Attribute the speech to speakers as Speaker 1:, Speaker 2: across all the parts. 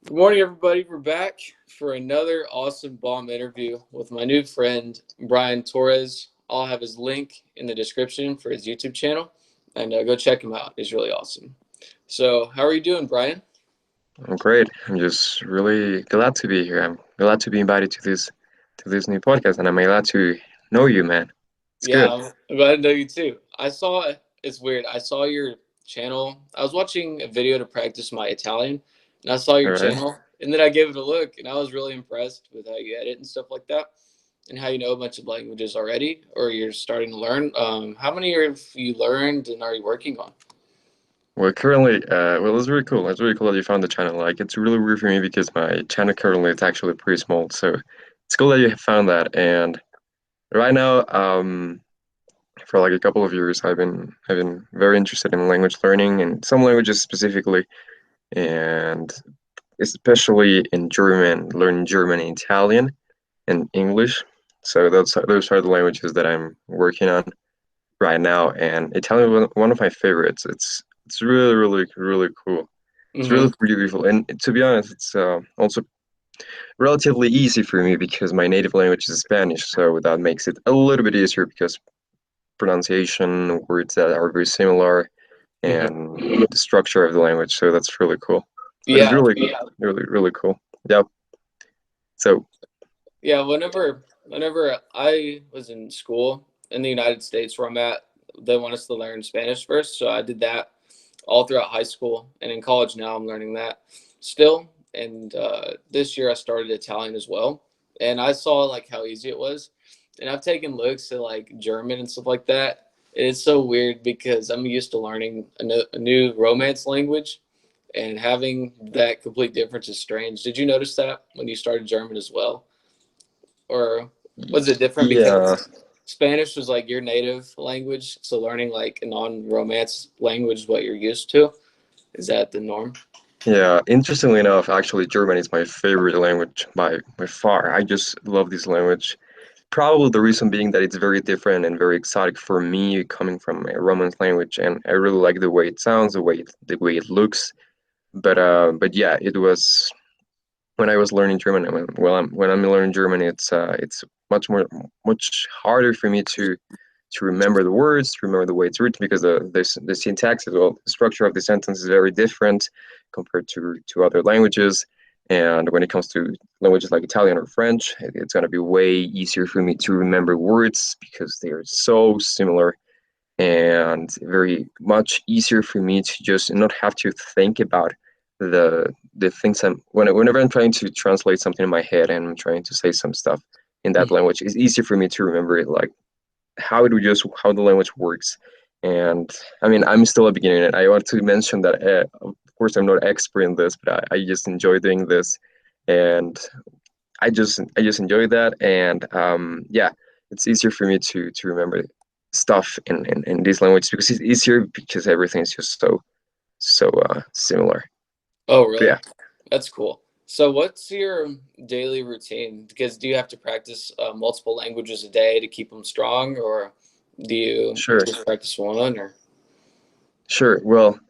Speaker 1: Good morning, everybody. We're back for another awesome bomb interview with my new friend, Brian Torres. I'll have his link in the description for his YouTube channel, and go check him out. He's really awesome. So, how are you doing, Brian?
Speaker 2: I'm great. I'm just really glad to be here. I'm glad to be invited to this new podcast, and I'm glad to know you, man. It's
Speaker 1: Yeah,
Speaker 2: good.
Speaker 1: I'm glad to know you too. It's weird. I saw your channel. I was watching a video to practice my Italian, and I saw
Speaker 2: All
Speaker 1: your
Speaker 2: right.
Speaker 1: channel, and then I gave it a look, and I was really impressed with how you edit and stuff like that, and how you know a bunch of languages already, or you're starting to learn. How many have you learned and are you working on?
Speaker 2: Well, currently, well, it's really cool. It's really cool that you found the channel. Like, it's really weird for me because my channel currently is actually pretty small. So it's cool that you have found that. And right now, for like a couple of years, I've been very interested in language learning and some languages specifically, and especially in German, learning German and Italian and English. So those are the languages that I'm working on right now. And Italian is one of my favorites. It's really really cool. It's
Speaker 1: Mm-hmm.
Speaker 2: really beautiful. And to be honest, it's also relatively easy for me because my native language is Spanish. So that makes it a little bit easier because pronunciation, words that are very similar,
Speaker 1: Mm-hmm.
Speaker 2: and the structure of the language. So that's really cool. But it's
Speaker 1: Yeah,
Speaker 2: really cool. Yeah. So
Speaker 1: yeah. Whenever I was in school in the United States where I'm at, they want us to learn Spanish first, so I did that all throughout high school, and in college now I'm learning that still. And this year I started Italian as well, and I saw like how easy it was. And I've taken looks at like German and stuff like that. It's so weird because I'm used to learning a new Romance language, and having that complete difference is strange. Did you notice that when you started German as well, or was it different
Speaker 2: yeah,
Speaker 1: because Spanish was like your native language, so learning like a non-Romance language is what you're used to? Is that the norm?
Speaker 2: yeah. Interestingly enough, actually, German is my favorite language by far. I just love this language. Probably the reason being that it's very different and very exotic for me, coming from a Romance language, and I really like the way it sounds, the way it looks. But yeah, it was when I was learning German. When I'm learning German, it's much harder for me to remember the words, to remember the way it's written, because the syntax as well, the structure of the sentence is very different compared to other languages. And when it comes to languages like Italian or French, it's going to be way easier for me to remember words because they are so similar, and very much easier for me to just not have to think about the things whenever I'm trying to translate something in my head and I'm trying to say some stuff in that
Speaker 1: Mhm.
Speaker 2: language. It's easier for me to remember it, like how the language works. And I mean, I'm still a beginner, and I want to mention that of course I'm not expert in this, but I just enjoy doing this, and I just enjoy that. And yeah, it's easier for me to remember stuff in these languages because it's easier because everything is just so similar.
Speaker 1: Oh,
Speaker 2: But
Speaker 1: really?
Speaker 2: yeah,
Speaker 1: That's cool. So, what's your daily routine? Because do you have to practice multiple languages a day to keep them strong, or do you
Speaker 2: sure,
Speaker 1: just practice one? Or
Speaker 2: sure. Well,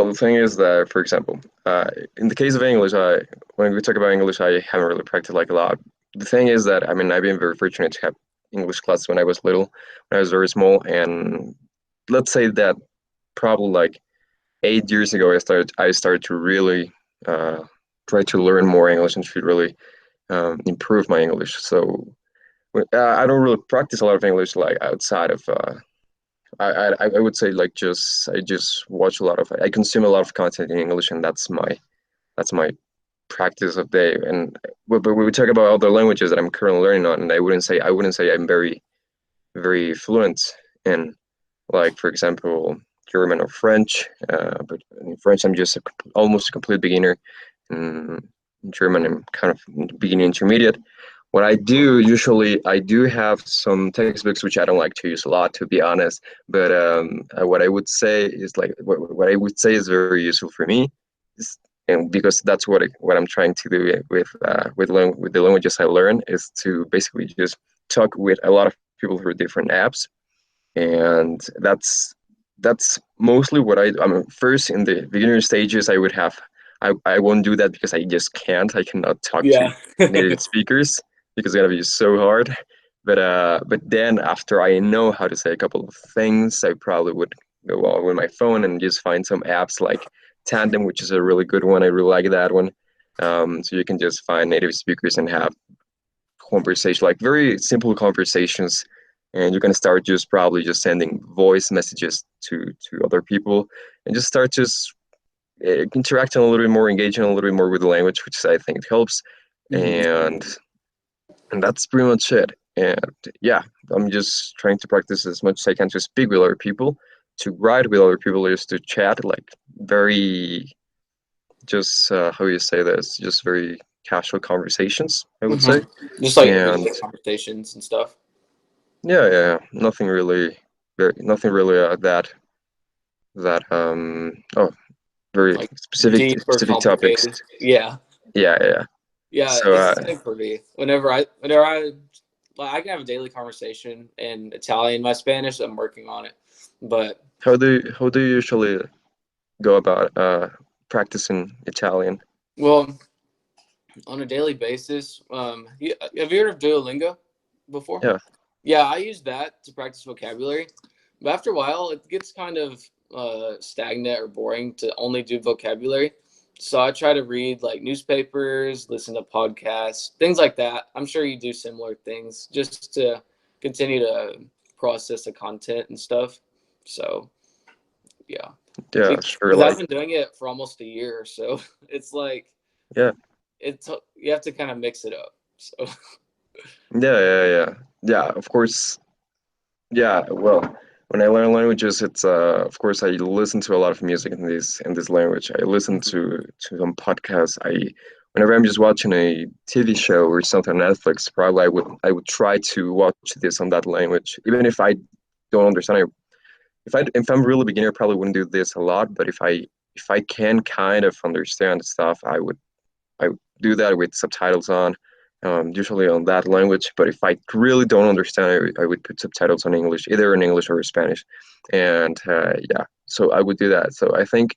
Speaker 2: the thing is that, for example, in the case of English, when we talk about English, I haven't really practiced like a lot. The thing is that, I mean, I've been very fortunate to have English classes when I was little, when I was very small, and let's say that probably like 8 years ago, I started to really uh, try to learn more English and to really improve my English. So I don't really practice a lot of English like outside of. I would say like I just watch a lot of, I consume a lot of content in English, and that's my practice of day. And but when we talk about other languages that I'm currently learning on, and I wouldn't say I'm very fluent in, like, for example, German or French. But in French, I'm just almost a complete beginner. In German, I'm kind of beginning intermediate. What I do usually, I do have some textbooks which I don't like to use a lot, to be honest. But what I would say is like what I would say is very useful for me, is, and because that's what I'm trying to do with the languages I learn, is to basically just talk with a lot of people through different apps. And that's mostly what I mean. First, in the beginner stages, I would have I won't do that because I just can't. I cannot talk to
Speaker 1: Yeah.
Speaker 2: native speakers because it's gonna be so hard. But then after I know how to say a couple of things, I probably would go on with my phone and just find some apps like Tandem, which is a really good one. I really like that one. So you can just find native speakers and have conversation, like very simple conversations, and you're gonna start just probably just sending voice messages to other people, and just start just interacting a little bit more, engaging a little bit more with the language, which I think helps,
Speaker 1: Hmm.
Speaker 2: and that's pretty much it. And yeah, I'm just trying to practice as much as I can to speak with other people, to write with other people, just to chat, like very just how you say this, just very casual conversations, I would
Speaker 1: Hmm.
Speaker 2: say.
Speaker 1: Just like
Speaker 2: And
Speaker 1: everyday conversations and stuff.
Speaker 2: yeah, yeah, yeah. Nothing really, nothing really oh, very
Speaker 1: Like deep or
Speaker 2: specific topics.
Speaker 1: complicated. Yeah.
Speaker 2: Yeah, yeah, yeah.
Speaker 1: Yeah,
Speaker 2: So
Speaker 1: it's the same for me. Whenever I like I can have a daily conversation in Italian. My Spanish, I'm working on it. But
Speaker 2: how do you usually go about practicing Italian?
Speaker 1: well, on a daily basis, have you heard of Duolingo before?
Speaker 2: Yeah,
Speaker 1: Yeah, I use that to practice vocabulary. But after a while, it gets kind of stagnant or boring to only do vocabulary. So I try to read like newspapers, listen to podcasts, things like that. I'm sure you do similar things just to continue to process the content and stuff. So yeah,
Speaker 2: yeah, sure.
Speaker 1: because I've
Speaker 2: Like,
Speaker 1: been doing it for almost a year or so. It's like
Speaker 2: yeah,
Speaker 1: it's you have to kind of mix it up. So
Speaker 2: yeah, yeah, yeah, yeah. Of course, yeah. Well, when I learn languages, it's of course I listen to a lot of music in this language. I listen to some podcasts. Whenever I'm just watching a TV show or something on Netflix, probably I would try to watch this on that language, even if I don't understand it. If I'm really beginner, I probably wouldn't do this a lot. But if I can kind of understand stuff, I would do that with subtitles on, usually on that language. But if I really don't understand, I would put subtitles on English, either in English or Spanish, and yeah, so I would do that. So I think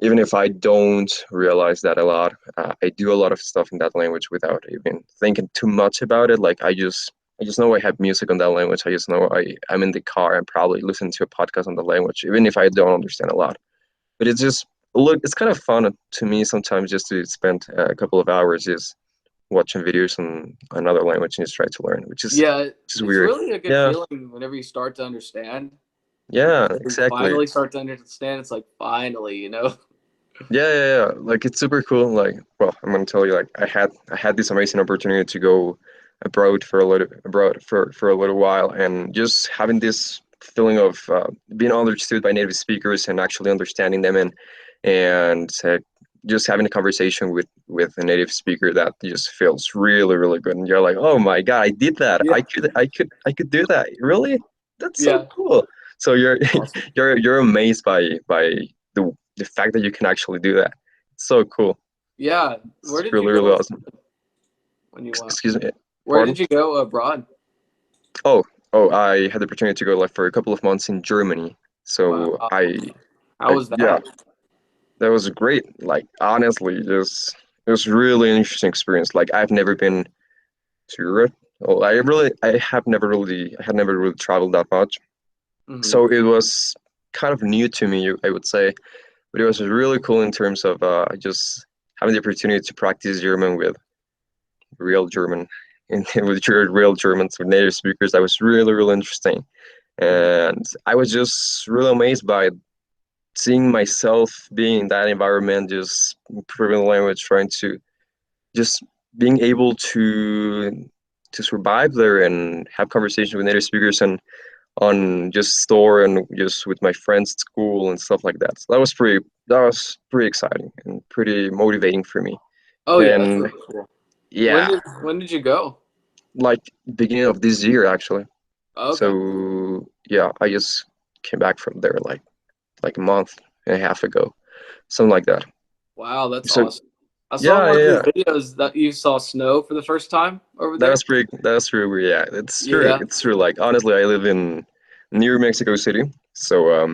Speaker 2: even if I don't realize that a lot, I do a lot of stuff in that language without even thinking too much about it. Like I just know I have music on that language. I just know I'm in the car and probably listen to a podcast on the language, even if I don't understand a lot. But it's just look, it's kind of fun to me sometimes just to spend a couple of hours just watching videos on another language and just try to learn,
Speaker 1: yeah,
Speaker 2: which is
Speaker 1: it's
Speaker 2: weird.
Speaker 1: really a good
Speaker 2: Yeah,
Speaker 1: feeling whenever you start to understand.
Speaker 2: yeah,
Speaker 1: You
Speaker 2: exactly.
Speaker 1: finally start to understand. It's like finally, you know.
Speaker 2: Yeah, yeah, yeah. Like it's super cool. Like, well, I'm gonna tell you, like I had this amazing opportunity to go abroad for a little while, and just having this feeling of being understood by native speakers and actually understanding them, and just having a conversation with a native speaker that just feels really really good. And you're like, oh my god, I did that.
Speaker 1: Yeah,
Speaker 2: I could do that. Really? That's so
Speaker 1: yeah,
Speaker 2: cool. So you're
Speaker 1: awesome.
Speaker 2: you're amazed by the fact that you can actually do that. It's so cool.
Speaker 1: Yeah, where
Speaker 2: It's
Speaker 1: did you
Speaker 2: really, really
Speaker 1: go
Speaker 2: awesome.
Speaker 1: when you went?
Speaker 2: Excuse me,
Speaker 1: Where
Speaker 2: pardon?
Speaker 1: did you go abroad?
Speaker 2: Oh, oh, I had the opportunity to go like for a couple of months in Germany. So
Speaker 1: Wow, how
Speaker 2: I,
Speaker 1: was
Speaker 2: yeah,
Speaker 1: that?
Speaker 2: that was great. Like honestly, just it was really an interesting experience. Like I've never been to Europe. Well, I had never really traveled that much.
Speaker 1: Hmm.
Speaker 2: So it was kind of new to me, I would say. But it was really cool in terms of just having the opportunity to practice German with real German and with real Germans, with native speakers. That was really, really interesting.
Speaker 1: Hmm.
Speaker 2: And I was just really amazed by seeing myself being in that environment, just improving the language, trying to just being able to survive there and have conversations with native speakers and on just store and just with my friends at school and stuff like that. So that was pretty exciting and pretty motivating for me.
Speaker 1: Oh yeah, that's
Speaker 2: And
Speaker 1: really cool.
Speaker 2: yeah,
Speaker 1: When did you go?
Speaker 2: like beginning of this year actually.
Speaker 1: Oh, okay.
Speaker 2: So yeah, I just came back from there like a month and a half ago, something like that.
Speaker 1: Wow, that's
Speaker 2: So
Speaker 1: awesome. I saw in
Speaker 2: yeah,
Speaker 1: one of
Speaker 2: yeah,
Speaker 1: your
Speaker 2: yeah.
Speaker 1: videos that you saw snow for the first time over
Speaker 2: That
Speaker 1: there.
Speaker 2: was pretty. That was true. Yeah, it's true.
Speaker 1: Yeah.
Speaker 2: It's true. Like honestly, I live in near Mexico City, so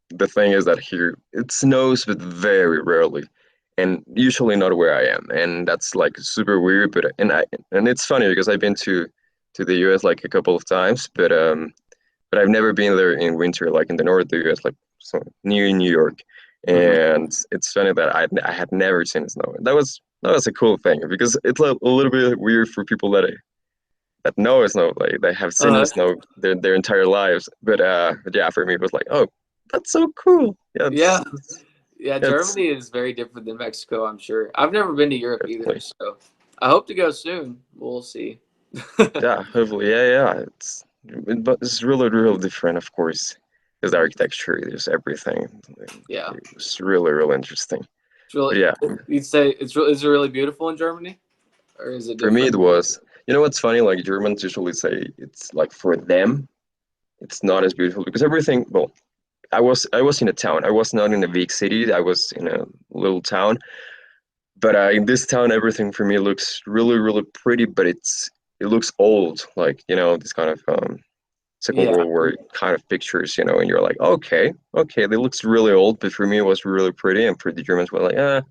Speaker 2: the thing is that here it snows, but very rarely. and usually not where I am, and that's like super weird. And it's funny because I've been to the U.S. like a couple of times, but I've never been there in winter, like in the north of the U.S., like so near New York.
Speaker 1: Hmm.
Speaker 2: And it's funny that I had never seen snow. That was a cool thing because it's a little bit weird for people that know snow, like they have seen
Speaker 1: Uh,
Speaker 2: snow their entire lives. But yeah, for me it was like, oh, that's so cool. Yeah,
Speaker 1: yeah, yeah.
Speaker 2: it's
Speaker 1: Germany is very different than Mexico. I'm sure. I've never been to Europe either,
Speaker 2: definitely
Speaker 1: so I hope to go soon. We'll see.
Speaker 2: yeah, hopefully yeah. But it's really real different, of course. There's architecture, there's everything.
Speaker 1: Yeah,
Speaker 2: It's really interesting.
Speaker 1: it's really.
Speaker 2: But yeah,
Speaker 1: You'd say it's is it really beautiful in Germany, or is it
Speaker 2: for me
Speaker 1: different?
Speaker 2: it was. You know what's funny? Like Germans usually say it's like for them, it's not as beautiful because everything. Well, I was in a town. I was not in a big city. I was in a little town. But in this town, everything for me looks really pretty. But it looks old. Like this kind of Second
Speaker 1: Yeah,
Speaker 2: World War kind of pictures. And you're like, okay, they looks really old. But for me, it was really pretty. And for the Germans, were like,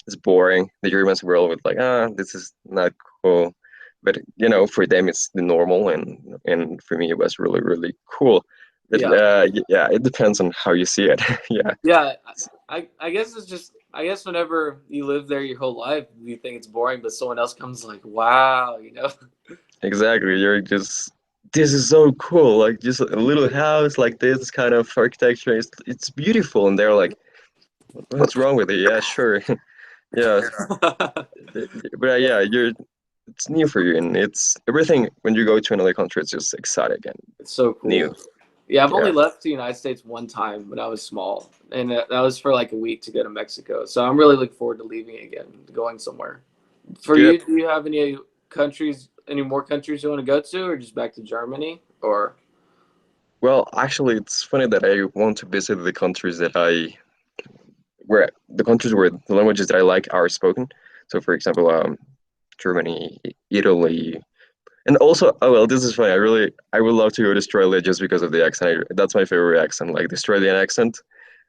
Speaker 2: it's boring. The Germans were always like, this is not cool. But for them it's the normal, and for me it was really cool. But
Speaker 1: yeah,
Speaker 2: yeah, it depends on how you see it. Yeah,
Speaker 1: yeah. I guess it's just I guess whenever you live there your whole life, you think it's boring, but someone else comes like, wow, you know.
Speaker 2: exactly. You're just this is so cool. Like just a little house like this kind of architecture. It's beautiful, and they're like, what's wrong with it? Yeah, sure. Yeah, but yeah, it's new for you, and it's everything. When you go to another country, it's just exciting and
Speaker 1: It's so
Speaker 2: new.
Speaker 1: cool. Yeah, I've only
Speaker 2: Yeah,
Speaker 1: left the United States one time when I was small, and that was for like a week to go to Mexico. So I'm really looking forward to leaving again, going somewhere. For
Speaker 2: yeah.
Speaker 1: you, do you have any more countries you want to go to, or just back to Germany? Or
Speaker 2: Well, actually, it's funny that I want to visit the countries where the languages that I like are spoken. So, for example, Germany, Italy, and also, oh well, this is funny. I would love to go to Australia just because of the accent. That's my favorite accent, like the Australian accent.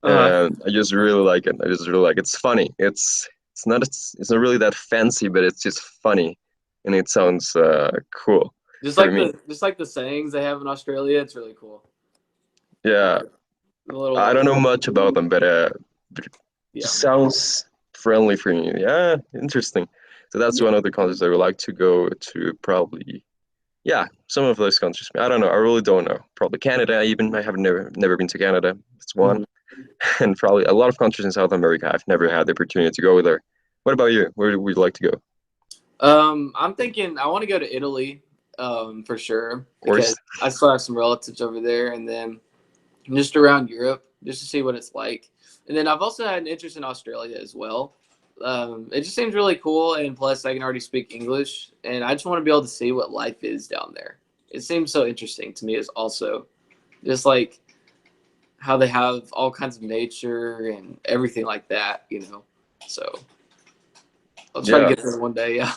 Speaker 1: uh,
Speaker 2: I just really like it. I just really like it. It's funny. It's not really that fancy, but it's just funny, and it sounds cool for me.
Speaker 1: just like the sayings they have in Australia, it's really cool.
Speaker 2: Yeah,
Speaker 1: Like the
Speaker 2: I
Speaker 1: little
Speaker 2: don't know much about them, but
Speaker 1: yeah.
Speaker 2: just sounds friendly for me. Yeah, interesting. So that's
Speaker 1: Yeah.
Speaker 2: one of the countries I would like to go to. Probably, yeah, some of those countries. I don't know. I really don't know. Probably Canada. Even I have never been to Canada. That's one,
Speaker 1: Mhm.
Speaker 2: and probably a lot of countries in South America. I've never had the opportunity to go there. What about you? Where would you like to go? Of
Speaker 1: I'm thinking I want to go to Italy, for sure because
Speaker 2: course.
Speaker 1: I still have some relatives over there, and then just around Europe, just to see what it's like. And then I've also had an interest in Australia as well. It just seems really cool, and plus I can already speak English, and I just want to be able to see what life is down there. It seems so interesting to me. Is also just like how they have all kinds of nature and everything like that, you know. So I'll try to
Speaker 2: Yeah,
Speaker 1: get there one day. Yeah.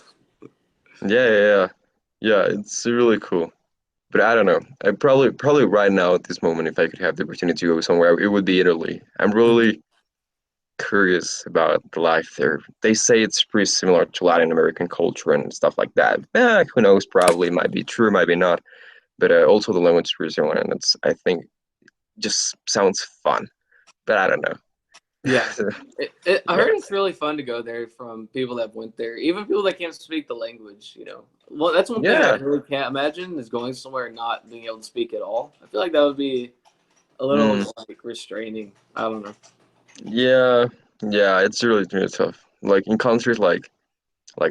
Speaker 2: yeah. Yeah, it's really cool. But I don't know. I probably right now at this moment, if I could have the opportunity to go somewhere, it would be Italy. I'm really curious about the life there. They say it's pretty similar to Latin American culture and stuff like that. Who knows? Probably might be true, might be not. But also the language is pretty similar, and I think just sounds fun. But I don't
Speaker 1: Yeah.
Speaker 2: know.
Speaker 1: I
Speaker 2: Yeah,
Speaker 1: heard it's really fun to go there from people that went there, even people that can't speak the language, you know. Well, that's one thing I
Speaker 2: yeah,
Speaker 1: really can't imagine is going somewhere and not being able to speak at all. I feel like that would be a little
Speaker 2: mm,
Speaker 1: like restraining. I don't know.
Speaker 2: yeah, yeah. It's really tough. Like in countries like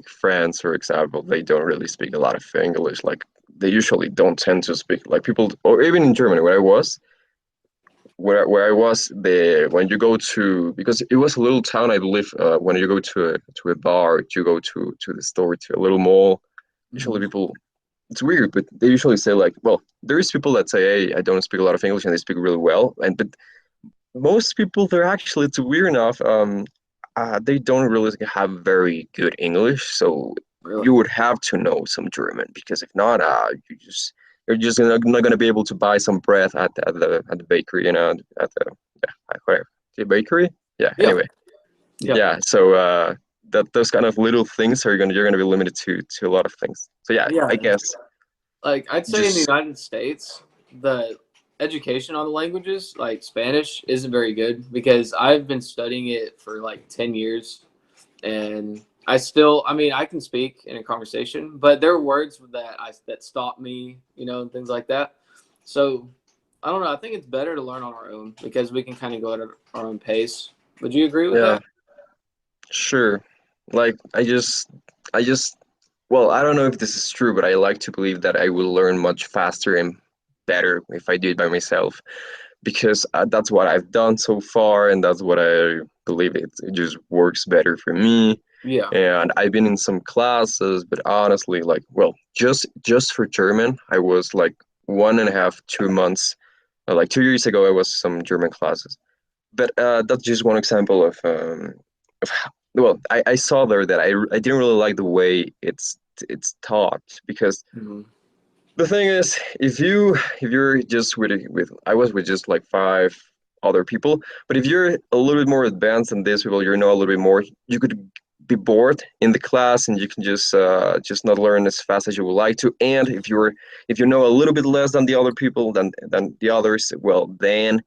Speaker 2: France, for example, they don't really speak a lot of English. Like they usually don't tend to speak like people, or even in Germany, where I was, the when you go to because it was a little town, I believe. When you go to a bar, you go to the store, to a little mall. Usually,
Speaker 1: Hmm.
Speaker 2: people it's weird, but they usually say like, well, there is people that say, hey, I don't speak a lot of English, and they speak really well, and but most people, they're actually it's weird enough. They don't really have very good English, so
Speaker 1: Really?
Speaker 2: you would have to know some German because if not, you're just not gonna be able to buy some bread at the bakery, at the yeah, whatever the bakery. Yeah.
Speaker 1: Yeah.
Speaker 2: Anyway,
Speaker 1: Yeah.
Speaker 2: Yeah, so that those kind of little things are gonna you're gonna be limited to a lot of things. So yeah, I
Speaker 1: Yeah.
Speaker 2: guess
Speaker 1: Like I'd say in the
Speaker 2: just
Speaker 1: United States, the education on the languages, like Spanish, isn't very good because I've been studying it for like 10 years and I mean, I can speak in a conversation, but there are words that stop me, and things like that. So I don't know. I think it's better to learn on our own because we can kind of go at our own pace. Would you agree with
Speaker 2: yeah,
Speaker 1: that?
Speaker 2: sure. Like I just well, I don't know if this is true, but I like to believe that I will learn much faster and better if I do it by myself because that's what I've done so far, and that's what I believe it just works better for me.
Speaker 1: Yeah.
Speaker 2: And I've been in some classes, but honestly, like, well, just for German, I was like 1.5, 2 months, like 2 years ago, I was some German classes. But that's just one example of how, well, I saw there that I didn't really like the way it's taught because
Speaker 1: Mhm.
Speaker 2: the thing is, if you're just with I was with just like five other people, but if you're a little bit more advanced than these people, you know a little bit more, you could be bored in the class and you can just not learn as fast as you would like to. And if you know a little bit less than the other people than the others, well, then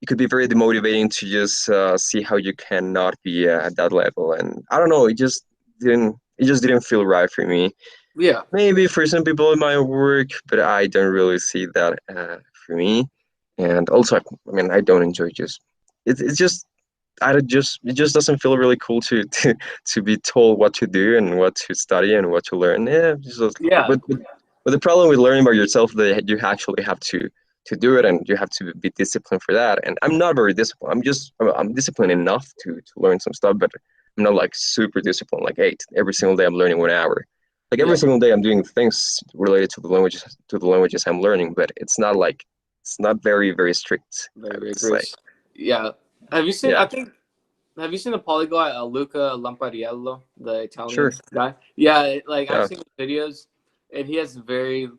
Speaker 2: it could be very demotivating to just see how you cannot be at that level. And I don't know, it just didn't feel right for me.
Speaker 1: Yeah.
Speaker 2: Maybe for some people it might work, but I don't really see that for me. And also, I mean, I don't enjoy just it's just I don't just it just doesn't feel really cool to be told what to do and what to study and what to learn. Yeah,
Speaker 1: Yeah.
Speaker 2: but the problem with learning by yourself that you actually have to do it and you have to be disciplined for that. And I'm not very disciplined. I'm disciplined enough to learn some stuff, but I'm not like super disciplined. Like every single day I'm learning 1 hour. Like every
Speaker 1: Yeah.
Speaker 2: single day I'm doing things related to the languages I'm learning, but it's not very strict, I
Speaker 1: Very
Speaker 2: would say.
Speaker 1: rigorous. Yeah. Have you seen?
Speaker 2: Yeah,
Speaker 1: I think. Have you seen the polyglot Luca Lampariello, the Italian
Speaker 2: sure.
Speaker 1: guy? Yeah. Like I've
Speaker 2: Yeah.
Speaker 1: seen the videos, and he has a very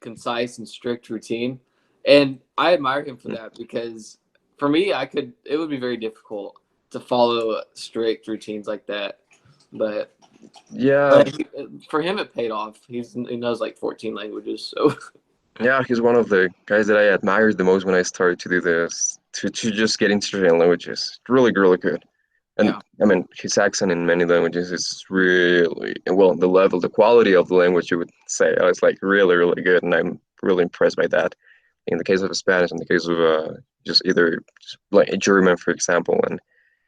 Speaker 1: concise and strict routine, and I admire him for that because for me, I could. It would be very difficult to follow strict routines like that, but.
Speaker 2: Yeah,
Speaker 1: But for him, it paid off. He knows like 14 languages, so
Speaker 2: yeah, he's one of the guys that I admired the most when I started to do this, to just get into different languages. Really, really good. And
Speaker 1: yeah,
Speaker 2: I mean, his accent in many languages is really, well, the level, the quality of the language, you would say, it's like really, really good. And I'm really impressed by that. In the case of Spanish, in the case of just either just like German, for example, and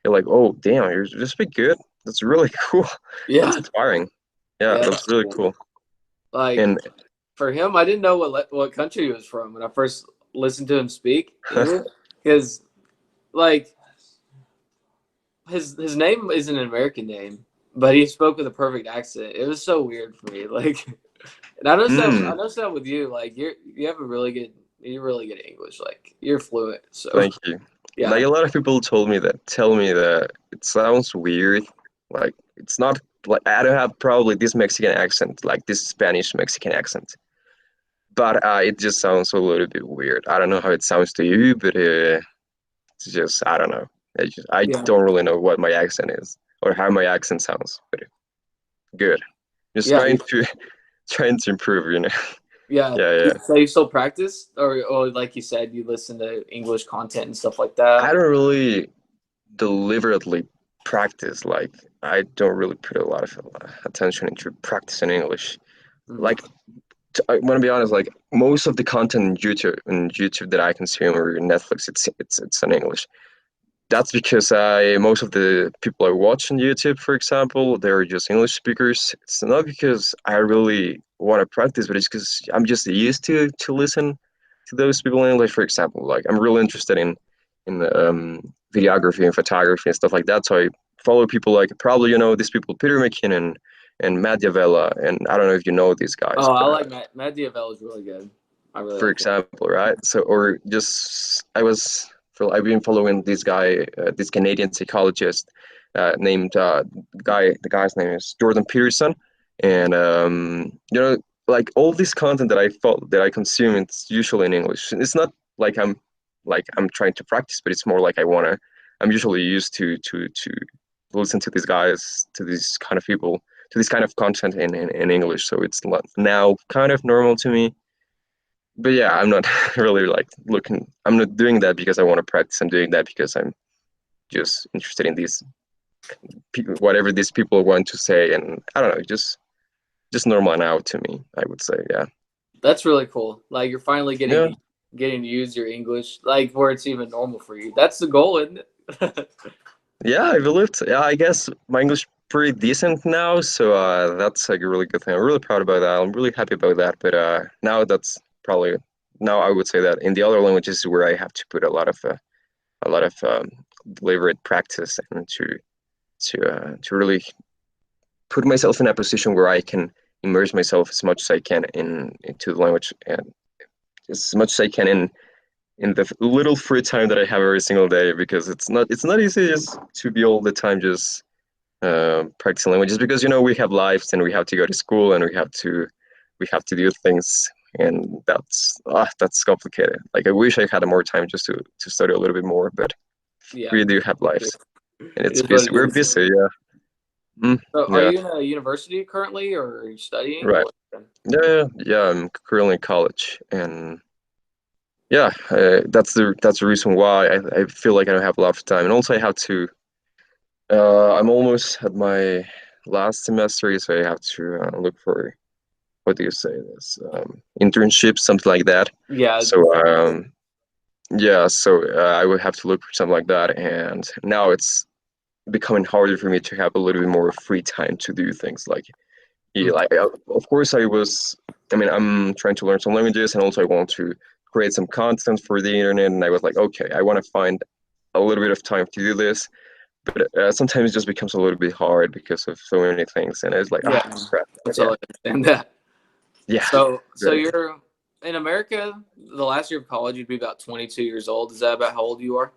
Speaker 2: you're like, oh, damn, you're just pretty good. That's really cool. That's
Speaker 1: yeah,
Speaker 2: inspiring. Yeah,
Speaker 1: yeah.
Speaker 2: that's
Speaker 1: That's
Speaker 2: really
Speaker 1: cool.
Speaker 2: cool.
Speaker 1: Like
Speaker 2: And
Speaker 1: for him, I didn't know what country he was from when I first listened to him speak English because like his name isn't an American name, but he spoke with a perfect accent. It was so weird for me. Like, and I
Speaker 2: mm,
Speaker 1: noticed that with you. Like you have a really good you're really good at English. Like you're fluent. So
Speaker 2: thank you. Like
Speaker 1: yeah.
Speaker 2: a lot of people tell me that it sounds weird. Like it's not like I don't have probably this Mexican accent, like this Spanish Mexican accent, but it just sounds a little bit weird. I don't know how it sounds to you, but it's just I don't know. I
Speaker 1: Yeah.
Speaker 2: don't really know what my accent is or how my accent sounds, but good. Just
Speaker 1: Yeah.
Speaker 2: trying to improve, you know.
Speaker 1: Yeah.
Speaker 2: Yeah, yeah.
Speaker 1: So you still practice, or like you said, you listen to English content and stuff like
Speaker 2: I
Speaker 1: that.
Speaker 2: don't really deliberately practice. Like I don't really put a lot of attention into practicing English.
Speaker 1: Mhm.
Speaker 2: Like I want to be honest. Like most of the content in YouTube that I consume or Netflix, it's in English. That's because I most of the people I watch on YouTube, for example, they're just English speakers. It's not because I really want to practice, but it's because I'm just used to listen to those people in English. For example, like I'm really interested in videography and photography and stuff like that. So I follow people like probably these people, Peter McKinnon and Matt Diavella, and I don't know if you know these guys,
Speaker 1: Oh, I
Speaker 2: but
Speaker 1: like Matt Diavella is really good. I really
Speaker 2: for
Speaker 1: like him.
Speaker 2: example, right? So, or just I've been following this guy, this Canadian psychologist named the guy's name is Jordan Peterson, and like all this content that I consume, it's usually in English. It's not like I'm trying to practice, but it's more like I'm usually used to listen to these guys, to these kind of people, to this kind of content in English. So it's now kind of normal to me. But yeah, I'm not really like looking. I'm not doing that because I want to practice. I'm doing that because I'm just interested in these people, whatever these people want to say, and I don't know, just normal now to me. I would say, yeah,
Speaker 1: That's really cool. Like you're finally
Speaker 2: yeah,
Speaker 1: getting to use your English, like where it's even normal for you. That's the goal, isn't it?
Speaker 2: yeah. I believe. Yeah, I guess my English pretty decent now, so that's like a really good thing. I'm really proud about that. I'm really happy about that. But now that's probably now I would say that in the other languages where I have to put a lot of deliberate practice and to really put myself in a position where I can immerse myself as much as I can into the language and as much as I can in the little free time that I have every single day, because it's not easy just to be all the time just practicing languages, because we have lives and we have to go to school and we have to do things, and that's complicated. Like I wish I had more time just to study a little bit more, but
Speaker 1: Yeah,
Speaker 2: we do have
Speaker 1: me too.
Speaker 2: lives and
Speaker 1: It
Speaker 2: it's
Speaker 1: is what
Speaker 2: busy.
Speaker 1: it
Speaker 2: We're
Speaker 1: is.
Speaker 2: busy, yeah.
Speaker 1: So, are
Speaker 2: Yeah,
Speaker 1: you in a university currently, or are you studying?
Speaker 2: right.
Speaker 1: Or
Speaker 2: Yeah. I'm currently in college, and yeah, that's the reason why I feel like I don't have a lot of time, and also I have to. I'm almost at my last semester, so I have to look for, what do you say this, internships, something like that.
Speaker 1: yeah,
Speaker 2: So yeah, so I would have to look for something like that, and now it's becoming harder for me to have a little bit more free time to do things like, yeah,
Speaker 1: mhm.
Speaker 2: like of course I was. I mean, I'm trying to learn some languages, and also I want to create some content for the internet. And I was like, okay, I want to find a little bit of time to do this, but sometimes it just becomes a little bit hard because of so many things. And it's like,
Speaker 1: Yeah,
Speaker 2: crap.
Speaker 1: I
Speaker 2: But yeah,
Speaker 1: totally understand that.
Speaker 2: yeah,
Speaker 1: So
Speaker 2: right.
Speaker 1: you're in America. The last year of college, you'd be about 22 years old. Is that about how old you are?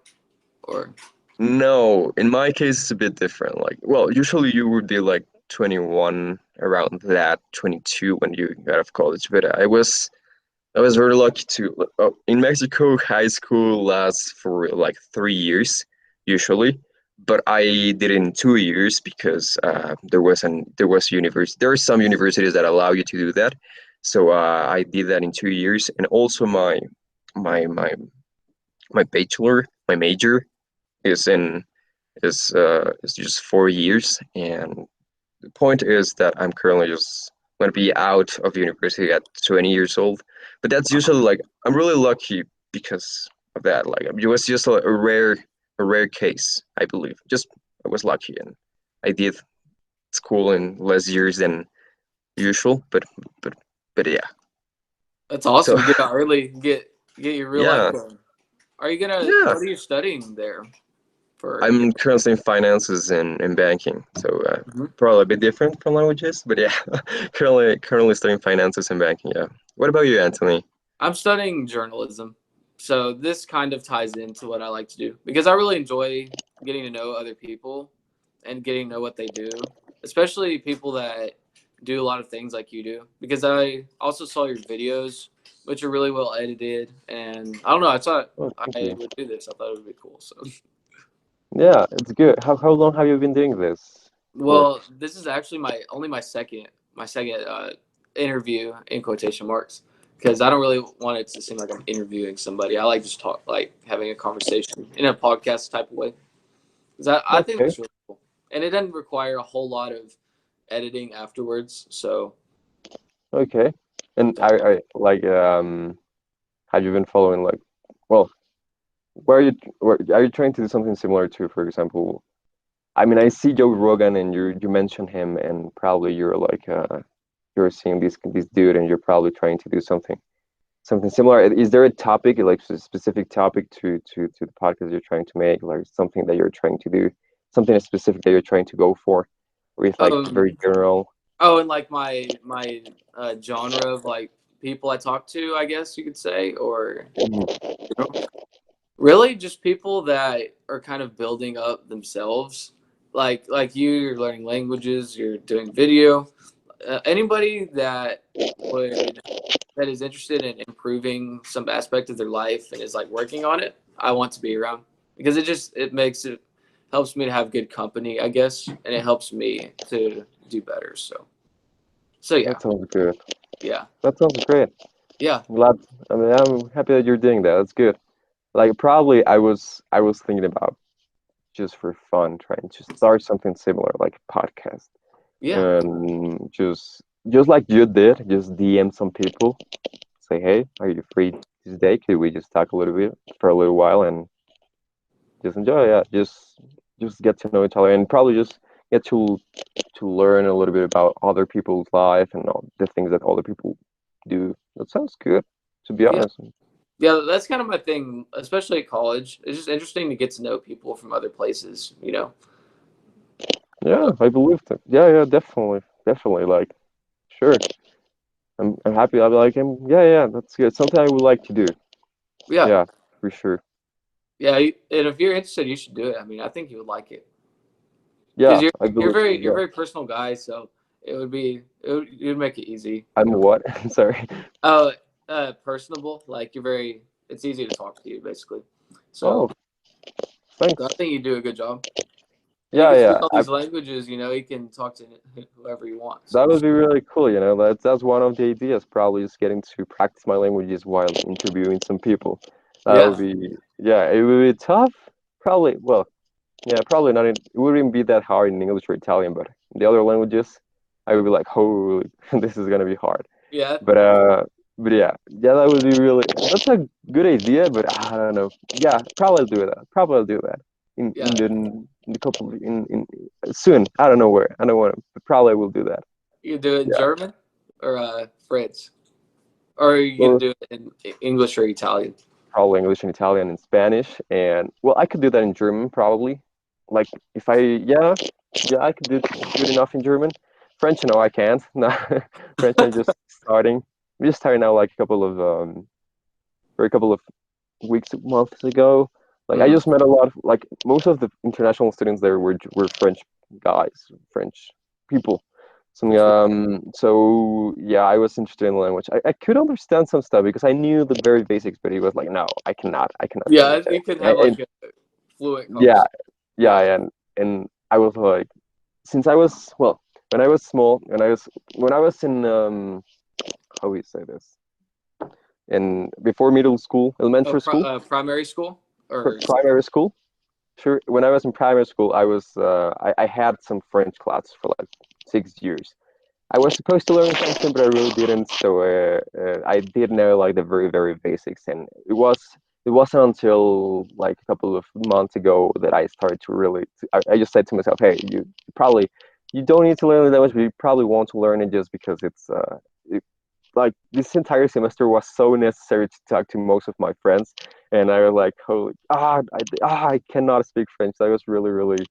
Speaker 1: Or
Speaker 2: No, in my case, it's a bit different. Like, well, usually you would be like 21, around that, 22 when you got out of college. But I was very lucky to. In Mexico, high school lasts for like 3 years usually, but I did it in 2 years because there was university. There are some universities that allow you to do that, so I did that in 2 years, and also my my my bachelor, my major is in is just 4 years, and the point is that I'm currently just going to be out of university at 20 years old. But that's usually like, I'm really lucky because of that. Like it was just a rare case, I believe. Just I was lucky, and I did school in less years than usual. But but yeah.
Speaker 1: that's
Speaker 2: So
Speaker 1: awesome. You get out early. Get your real life
Speaker 2: yeah,
Speaker 1: going. Are you gonna?
Speaker 2: yeah.
Speaker 1: What are you studying there for?
Speaker 2: I'm currently in finances and banking, so
Speaker 1: Mhm.
Speaker 2: probably a bit different from languages, but yeah, currently studying finances and banking. Yeah. What about you, Anthony?
Speaker 1: I'm studying journalism. So this kind of ties into what I like to do because I really enjoy getting to know other people and getting to know what they do, especially people that do a lot of things like you do. Because I also saw your videos, which are really well edited, and I don't know. I thought
Speaker 2: Oh, thank
Speaker 1: I
Speaker 2: you.
Speaker 1: would do this. I thought it would be cool. So,
Speaker 2: Yeah, it's good. How long have you been doing this for?
Speaker 1: well, this is actually my second interview in quotation marks because I don't really want it to seem like I'm interviewing somebody. I like just talk like having a conversation in a podcast type of way because I think
Speaker 2: Okay,
Speaker 1: that's really cool and it doesn't require a whole lot of editing afterwards. So
Speaker 2: okay. And
Speaker 1: yeah.
Speaker 2: I like have you been following like, well, where are you trying to do something similar to, for example? I mean, I see Joe Rogan, and you mention him, and probably you're like you're seeing this dude, and you're probably trying to do something similar. Is there a topic, like a specific topic to the podcast you're trying to make, like something that you're trying to do, something specific that you're trying to go for, or is like
Speaker 1: um
Speaker 2: very general?
Speaker 1: and like my genre of like people I talk to, I guess you could say, or
Speaker 2: Mhm.
Speaker 1: really just people that are kind of building up themselves like you're learning languages, you're doing video, anybody would that is interested in improving some aspect of their life and is like working on it, I want to be around because it makes it helps me to have good company, I guess, and it helps me to do better. So yeah,
Speaker 2: That sounds good.
Speaker 1: yeah,
Speaker 2: That sounds great.
Speaker 1: yeah,
Speaker 2: I'm glad. I mean, I'm happy that you're doing that. That's good. Like probably I was thinking about just for fun trying to start something similar like a podcast
Speaker 1: yeah,
Speaker 2: and just like you did, just DM some people, say, hey, are you free this day? Could we just talk a little bit for a little while and just enjoy? Yeah, just get to know each other and probably just get to learn a little bit about other people's life and all the things that other people do. That sounds good, to be
Speaker 1: yeah.
Speaker 2: honest.
Speaker 1: Yeah, that's kind of my thing, especially at college. It's just interesting to get to know people from other places, you know.
Speaker 2: Yeah,
Speaker 1: So,
Speaker 2: I believe that. Yeah, yeah, definitely, definitely. Like, sure. I'm happy. I'm like, yeah, yeah, that's good. Something I would like to do.
Speaker 1: yeah,
Speaker 2: Yeah, for sure.
Speaker 1: yeah. And if you're interested, you should do it. I mean, I think you would like it because
Speaker 2: Yeah,
Speaker 1: you're
Speaker 2: I
Speaker 1: you're
Speaker 2: believe.
Speaker 1: very you're a
Speaker 2: Yeah,
Speaker 1: very personal guy, so it would make it easy.
Speaker 2: I'm what? Sorry.
Speaker 1: Oh, personable. Like you're very. It's easy to talk to you, basically.
Speaker 2: Oh,
Speaker 1: So I
Speaker 2: thanks.
Speaker 1: think you do a good job. And you
Speaker 2: Yeah,
Speaker 1: can speak
Speaker 2: yeah.
Speaker 1: all these languages. You know, you can talk to whoever you want.
Speaker 2: That
Speaker 1: So
Speaker 2: would be really cool. That's one of the ideas. Probably just getting to practice my languages while interviewing some people. That would
Speaker 1: yeah,
Speaker 2: be. Yeah, it would be tough. Probably. Well, yeah, probably not. It wouldn't be that hard in English or Italian, but in the other languages, I would be like, holy, this is gonna be hard.
Speaker 1: yeah,
Speaker 2: But uh, but yeah, yeah, that would be really. That's a good idea, but I don't know. Yeah, probably do that. Probably I'll do that
Speaker 1: yeah.
Speaker 2: in the couple in soon. I don't know where. I don't want to, but probably will do that.
Speaker 1: You can do it in
Speaker 2: Yeah.
Speaker 1: German or French, or are you gonna
Speaker 2: Well,
Speaker 1: do it in English or Italian?
Speaker 2: probably English and Italian and Spanish, and well, I could do that in German probably. Like if I yeah, I could do good enough in German. French, no, I can't. No, French, I'm just starting. I'm just starting now, like for a couple of weeks, months ago. Like I
Speaker 1: Mm.
Speaker 2: just met a lot of like most of the international students there were French guys, French people. So yeah, I was interested in the language. I could understand some stuff because I knew the very basics, but he was like, no, I cannot do
Speaker 1: Yeah,
Speaker 2: anything.
Speaker 1: you can have
Speaker 2: And
Speaker 1: like a fluent
Speaker 2: yeah,
Speaker 1: conversation.
Speaker 2: yeah,
Speaker 1: Yeah.
Speaker 2: and I was like, since I was well, when I was small, when I was in how do you say this? In before middle school,
Speaker 1: Oh,
Speaker 2: elementary school,
Speaker 1: primary school or
Speaker 2: primary school. Sure. When I was in primary school, I had some French class for like 6 years. I was supposed to learn something, but I really didn't. So I did know like the very very basics, and it wasn't until like a couple of months ago that I started to really. I just said to myself, "Hey, probably you don't need to learn it that much, but you probably want to learn it just because like this entire semester was so necessary to talk to most of my friends, and I was like, holy I cannot speak French. That was really really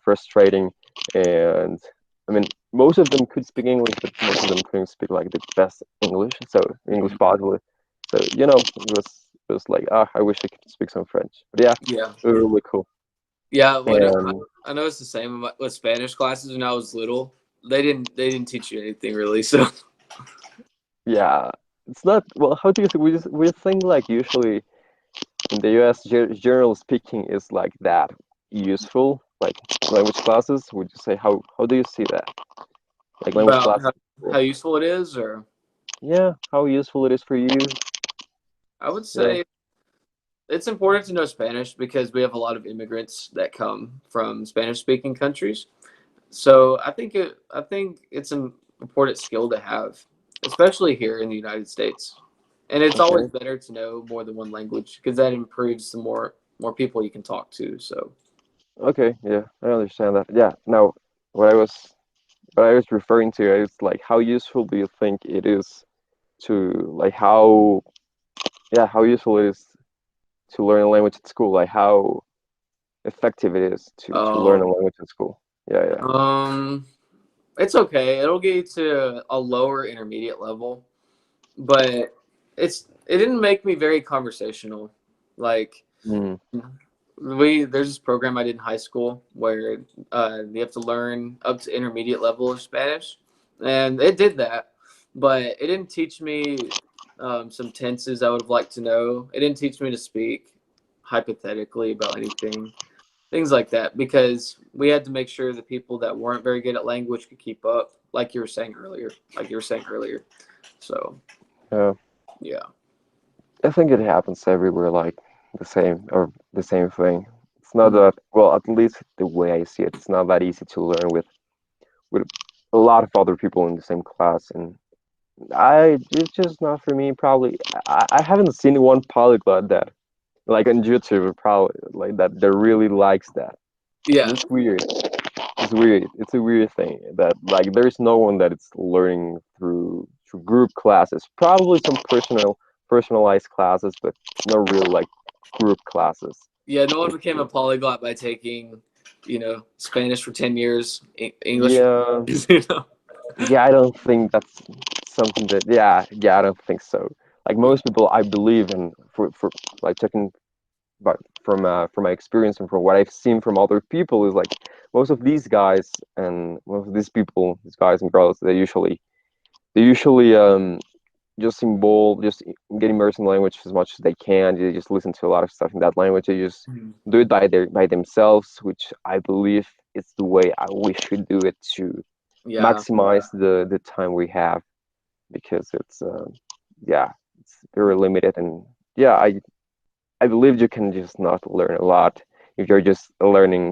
Speaker 2: frustrating, and I mean most of them could speak English, but most of them couldn't speak like the best English, so English
Speaker 1: Mhm.
Speaker 2: possibly. So it was like I wish I could speak some French, but yeah,
Speaker 1: Yeah,
Speaker 2: it was really cool.
Speaker 1: yeah.
Speaker 2: And
Speaker 1: I know it's the same with Spanish classes when I was little. They didn't teach you anything really. So
Speaker 2: yeah, it's not well. How do you think we think like usually in the US, general speaking is like that useful, like language classes? Would you say how do you see that? Like language
Speaker 1: about
Speaker 2: classes?
Speaker 1: how useful it is, or
Speaker 2: Yeah, how useful it is for you?
Speaker 1: I would
Speaker 2: Yeah.
Speaker 1: say it's important to know Spanish because we have a lot of immigrants that come from Spanish-speaking countries. So I think it's an important skill to have, especially here in the United States. And it's always
Speaker 2: Okay.
Speaker 1: better to know more than one language because that improves the more people you can talk to. So
Speaker 2: Okay. Yeah, I understand that. Yeah. Now, what I was what I was referring to is like how useful do you think it is to like how useful it is to learn a language at school? Like how effective it is to learn
Speaker 1: um
Speaker 2: a language at school? Yeah. Yeah.
Speaker 1: um it's okay. It'll get you to a lower intermediate level, but it didn't make me very conversational. Like
Speaker 2: Mm,
Speaker 1: there's this program I did in high school where you have to learn up to intermediate level of Spanish, and it did that, but it didn't teach me some tenses I would have liked to know. It didn't teach me to speak hypothetically about anything. things like that, because we had to make sure the people that weren't very good at language could keep up, like you were saying earlier. So
Speaker 2: Yeah,
Speaker 1: yeah.
Speaker 2: I think it happens everywhere, like the same thing. It's not
Speaker 1: Mhm.
Speaker 2: that well, at least the way I see it, it's not that easy to learn with a lot of other people in the same class, and it's just not for me. Probably I haven't seen one polyglot that like on YouTube probably like that really likes that.
Speaker 1: Yeah.
Speaker 2: It's weird. It's weird. It's a weird thing that like there's no one that it's learning through group classes. Probably some personalized classes, but not really like group classes.
Speaker 1: Yeah, no one
Speaker 2: It's,
Speaker 1: became a polyglot by taking, Spanish for 10 years, English for
Speaker 2: yeah,
Speaker 1: 10 years,
Speaker 2: yeah. I don't think that's something that. Yeah. I don't think so. Like most people, I believe in for like checking, but from my experience and from what I've seen from other people is like most of these guys and most of these people, these guys and girls, they usually just involve just get immersed in the language as much as they can. They just listen to a lot of stuff in that language. They just
Speaker 1: Mhm.
Speaker 2: do it by themselves, which I believe it's the way we should do it to
Speaker 1: Yeah.
Speaker 2: maximize the time we have because yeah it's very limited and yeah I believe you can just not learn a lot if you're just learning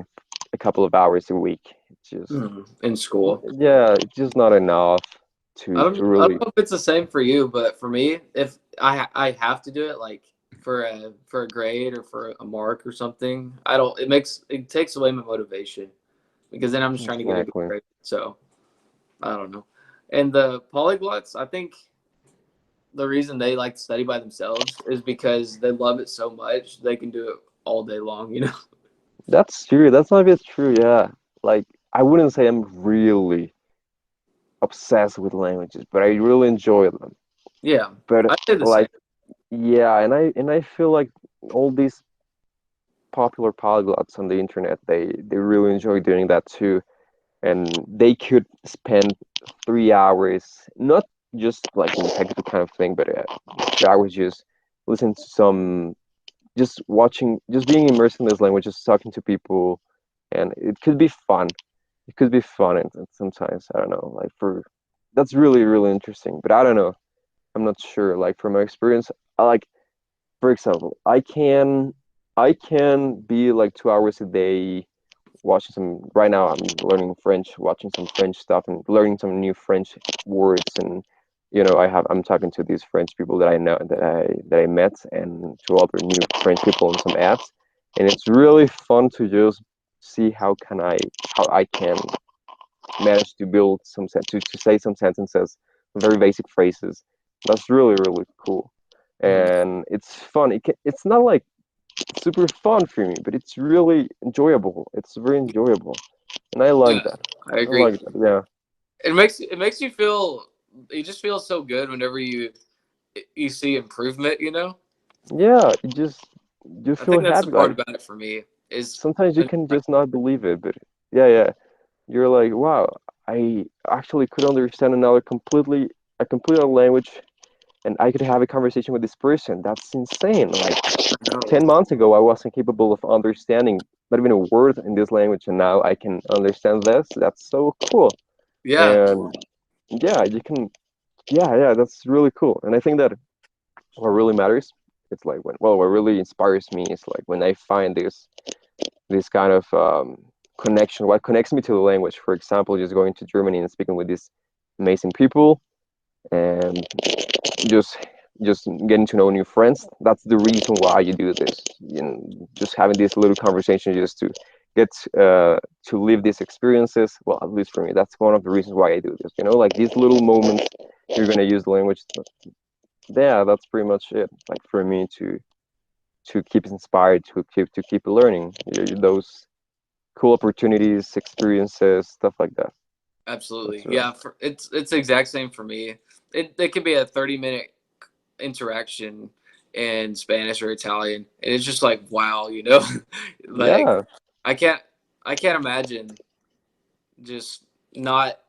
Speaker 2: a couple of hours a week. It's just
Speaker 1: In school.
Speaker 2: yeah, it's just not enough to
Speaker 1: I
Speaker 2: really
Speaker 1: don't know if it's the same for you, but for me, if I have to do it, like for a grade or for a mark or something, I don't. It takes away my motivation, because then I'm just trying to get a good
Speaker 2: exactly.
Speaker 1: grade. So I don't know. And the polyglots, I think the reason they like to study by themselves is because they love it so much they can do it all day long.
Speaker 2: That's true. That's not a bit true. Yeah, like I wouldn't say I'm really obsessed with languages, but I really enjoy them.
Speaker 1: Yeah,
Speaker 2: But
Speaker 1: I say the same.
Speaker 2: like yeah, and I feel like all these popular polyglots on the internet, they really enjoy doing that too. And they could spend 3 hours, not just like in a technical kind of thing, but 3 hours just listening to some, just watching, just being immersed in this language, just talking to people, and it could be fun. It could be fun, and sometimes I don't know, like for that's really really interesting. But I don't know, I'm not sure. Like from my experience, I like for example, I can be like 2 hours a day watching some right now I'm learning French, watching some French stuff and learning some new French words and I'm talking to these French people that I know that I met and to other new French people on some apps and it's really fun to just see how I can manage to build to say some sentences, very basic phrases. That's really really cool.
Speaker 1: Mhm.
Speaker 2: And it's fun. It's not like super fun for me, but it's really enjoyable. It's very enjoyable, and I like
Speaker 1: Yeah,
Speaker 2: that.
Speaker 1: I
Speaker 2: I
Speaker 1: agree.
Speaker 2: like that. Yeah,
Speaker 1: It makes you feel. You just feel so good whenever you see improvement.
Speaker 2: yeah. You
Speaker 1: I
Speaker 2: feel
Speaker 1: think that's the
Speaker 2: happy.
Speaker 1: part
Speaker 2: Like
Speaker 1: about it for me is.
Speaker 2: sometimes you can just not believe it, but yeah. You're like, wow, I actually could understand a complete other language, and I could have a conversation with this person. That's insane. Like
Speaker 1: No.
Speaker 2: 10 months ago, I wasn't capable of understanding not even a word in this language, and now I can understand this. That's so cool.
Speaker 1: Yeah.
Speaker 2: And yeah, you can. Yeah, that's really cool. And I think that what really matters, it's like what really inspires me is like when I find this kind of connection. What connects me to the language, for example, just going to Germany and speaking with these amazing people, and just just getting to know new friends. That's the reason why you do this. Just having this little conversation just to get to live these experiences. Well, at least for me, that's one of the reasons why I do this. Like these little moments you're gonna use the language. Yeah, that's pretty much it. Like for me to keep inspired, to keep learning. Those cool opportunities, experiences, stuff like that. That's
Speaker 1: Absolutely.
Speaker 2: right.
Speaker 1: Yeah. It's the exact same for me. It could be a 30-minute interaction in Spanish or Italian, and it's just like wow. Like
Speaker 2: Yeah,
Speaker 1: I can't I can't imagine just not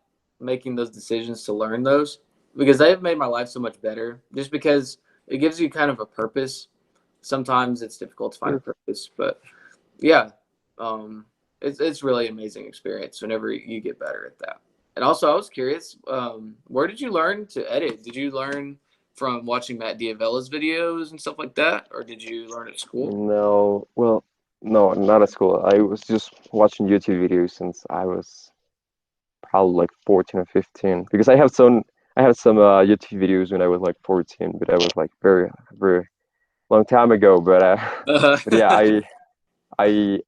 Speaker 1: making those decisions to learn those, because they've made my life so much better, just because it gives you kind of a purpose. Sometimes it's difficult to find a
Speaker 2: sure.
Speaker 1: purpose, but yeah. Um, it's really amazing experience whenever you get better at that. And also, I was curious, where did you learn to edit? Did you learn from watching Matt Diavella's videos and stuff like that, or did you learn at school?
Speaker 2: No, well, no, not at school. I was just watching YouTube videos since I was probably like 14 or 15 because I have some YouTube videos when I was like 14, but that was like very very long time ago. But yeah,
Speaker 1: Uh,
Speaker 2: I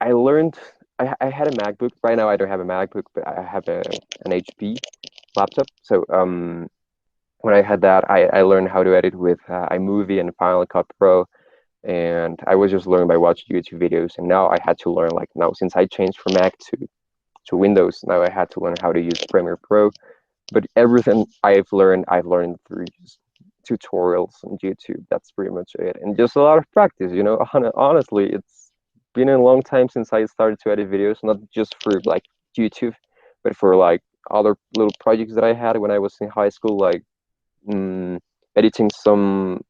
Speaker 2: I learned. I had a MacBook. Right now, I don't have a MacBook, but I have an HP laptop. So when I had that, I learned how to edit with iMovie and Final Cut Pro, and I was just learning by watching YouTube videos. And now I had to learn like now since I changed from Mac to Windows, now I had to learn how to use Premiere Pro. But everything I've learned through just tutorials on YouTube. That's pretty much it, and just a lot of practice. Honestly, it's been a long time since I started to edit videos, not just for like YouTube, but for like other little projects that I had when I was in high school, like mm, editing some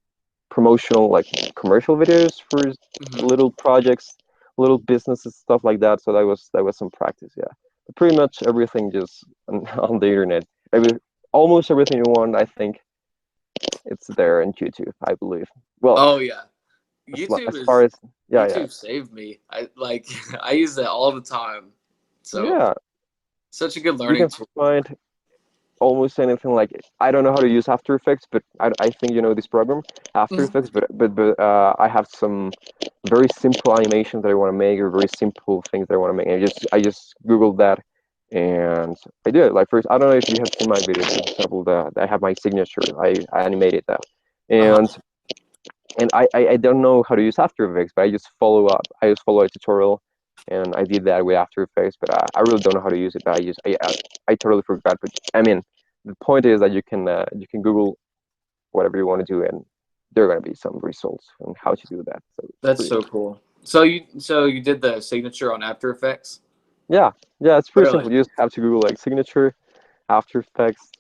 Speaker 2: promotional, like commercial videos for
Speaker 1: mhm.
Speaker 2: little projects, little businesses, stuff like that. So that was some practice, yeah. But pretty much everything just on the internet. Almost everything you want, I think it's there in YouTube, I believe. Well,
Speaker 1: Oh yeah, YouTube
Speaker 2: as far
Speaker 1: is
Speaker 2: as yeah, yeah,
Speaker 1: YouTube saved me. I like I use that all the time. So
Speaker 2: yeah.
Speaker 1: such a good
Speaker 2: You
Speaker 1: learning
Speaker 2: can
Speaker 1: tool.
Speaker 2: find almost anything like I don't know how to use After Effects, but I think you know this program, After
Speaker 1: Mhm.
Speaker 2: Effects. But I have some very simple animations that I want to make, or very simple things that I want to make. And I just googled that, and I did it. Like first, I don't know if you have seen my videos. For example, I have my signature. I animated that, and
Speaker 1: Uh-huh.
Speaker 2: I don't know how to use After Effects, but I just follow up. I just follow a tutorial, and I did that with After Effects. But I really don't know how to use it. But I totally forgot. But I mean, the point is that you can Google whatever you want to do, and there are going to be some results on how to do that. So it's
Speaker 1: That's
Speaker 2: pretty
Speaker 1: so
Speaker 2: much
Speaker 1: cool. So you did the signature on After Effects?
Speaker 2: yeah, yeah. It's pretty
Speaker 1: Really?
Speaker 2: simple. You just have to Google like signature, After Effects.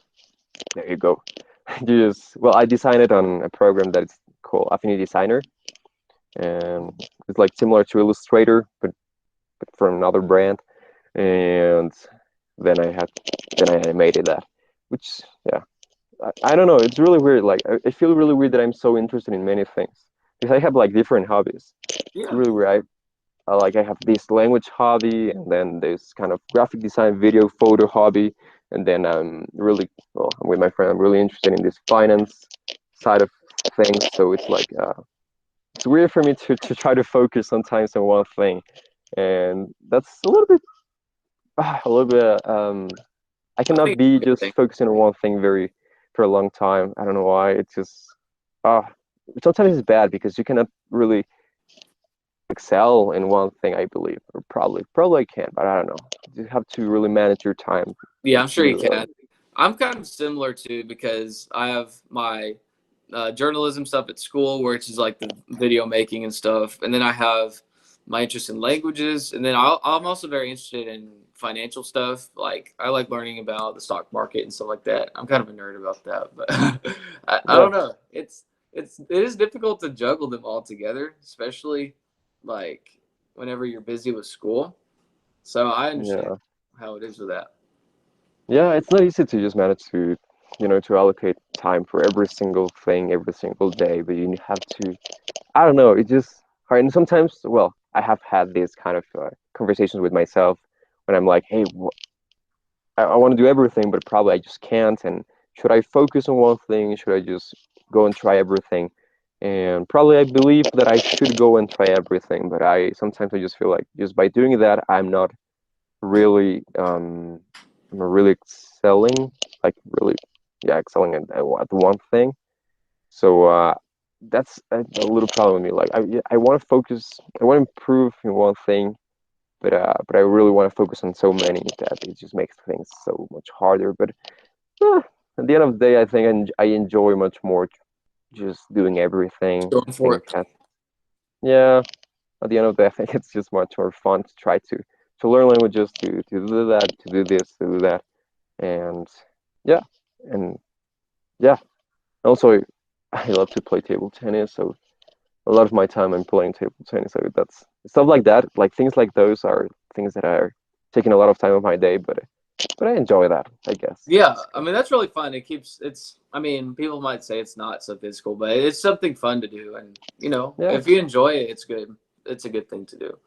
Speaker 2: There you go. You just well, I designed it on a program that is called Affinity Designer, and it's like similar to Illustrator, but from another brand. And then I had then I animated that, which yeah, I don't know. It's really weird. Like I feel really weird that I'm so interested in many things because I have like different hobbies. It's
Speaker 1: Yeah.
Speaker 2: really weird. I have this language hobby, and then this kind of graphic design, video, photo hobby, and then I'm with my friend. I'm really interested in this finance side of things. So it's like it's weird for me to try to focus sometimes on one thing, and that's a little bit. I
Speaker 1: I
Speaker 2: cannot
Speaker 1: think it's
Speaker 2: be
Speaker 1: a good
Speaker 2: just
Speaker 1: thing.
Speaker 2: focusing on one thing for a long time. I don't know why. It's just uh sometimes it's bad because you cannot really excel in one thing, I believe, or probably I can, but I don't know. You have to really manage your time
Speaker 1: Yeah, I'm
Speaker 2: to
Speaker 1: sure you
Speaker 2: do that.
Speaker 1: can. I'm kind of similar too because I have my journalism stuff at school, which is like the video making and stuff, and then I have my interest in languages, and then I'm also very interested in financial stuff. Like I like learning about the stock market and stuff like that. I'm kind of a nerd about that, but I
Speaker 2: Yeah,
Speaker 1: don't know. It is difficult to juggle them all together, especially like whenever you're busy with school. So I understand
Speaker 2: yeah,
Speaker 1: how it is with that.
Speaker 2: yeah. It's not easy to just manage to allocate time for every single thing every single day, but you have to. I don't know. It just hard. And sometimes, well, I have had these kind of conversations with myself when I'm like, hey, I want to do everything, but probably I just can't. And should I focus on one thing? Should I just go and try everything? And probably I believe that I should go and try everything, but I sometimes I just feel like just by doing that, really, um, I'm not really excelling, like really, yeah, excelling at one thing. So that's a little problem with me. Like I want to focus, I want to improve in one thing, but I really want to focus on so many that it just makes things so much harder. But uh, at the end of the day, I think I enjoy much more just doing everything.
Speaker 1: Going
Speaker 2: I
Speaker 1: for
Speaker 2: think
Speaker 1: it.
Speaker 2: that yeah, at the end of the day, I think it's just much more fun to try to learn languages, to do that, to do this, to do that, and yeah, and yeah. Also, I love to play table tennis, so a lot of my time I'm playing table tennis. So that's stuff like that. Like things like those are things that are taking a lot of time of my day, but I enjoy that. I guess.
Speaker 1: Yeah, I mean that's really fun. It keeps it's. I mean, people might say it's not so physical, but it's something fun to do, and
Speaker 2: Yeah,
Speaker 1: if you enjoy it, it's good. It's a good thing to do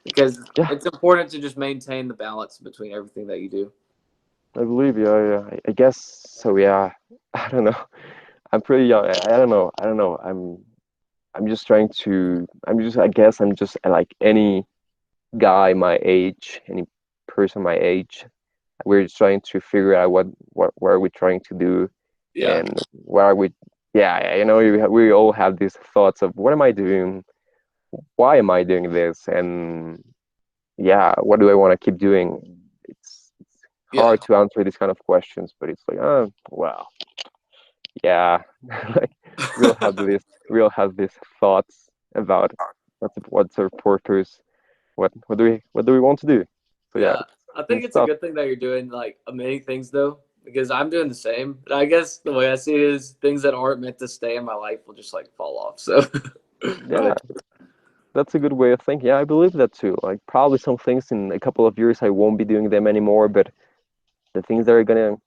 Speaker 1: because
Speaker 2: yeah.
Speaker 1: it's important to just maintain the balance between everything that you do.
Speaker 2: I believe. Yeah, yeah. I guess so. Yeah. I don't know. I'm pretty young. I don't know. I don't know. I'm just trying to. I'm just. I guess I'm just like any guy my age, any person my age. We're just trying to figure out what are we trying to do,
Speaker 1: Yeah,
Speaker 2: and what are we. Yeah, yeah, we all have these thoughts of what am I doing? Why am I doing this? And yeah, what do I want to keep doing? It's
Speaker 1: yeah,
Speaker 2: hard to answer these kind of questions, but it's like, oh, well, yeah, like we all have these thoughts about what's our purpose, what do we want to do? So yeah,
Speaker 1: yeah. I think
Speaker 2: it's
Speaker 1: it's a
Speaker 2: tough.
Speaker 1: good thing that you're doing like many things though, because I'm doing the same. And I guess the way I see it is things that aren't meant to stay in my life will just like fall off. So,
Speaker 2: Yeah,
Speaker 1: but
Speaker 2: that's a good way of thinking. Yeah, I believe that too. Like probably some things in a couple of years I won't be doing them anymore, but the things that are gonna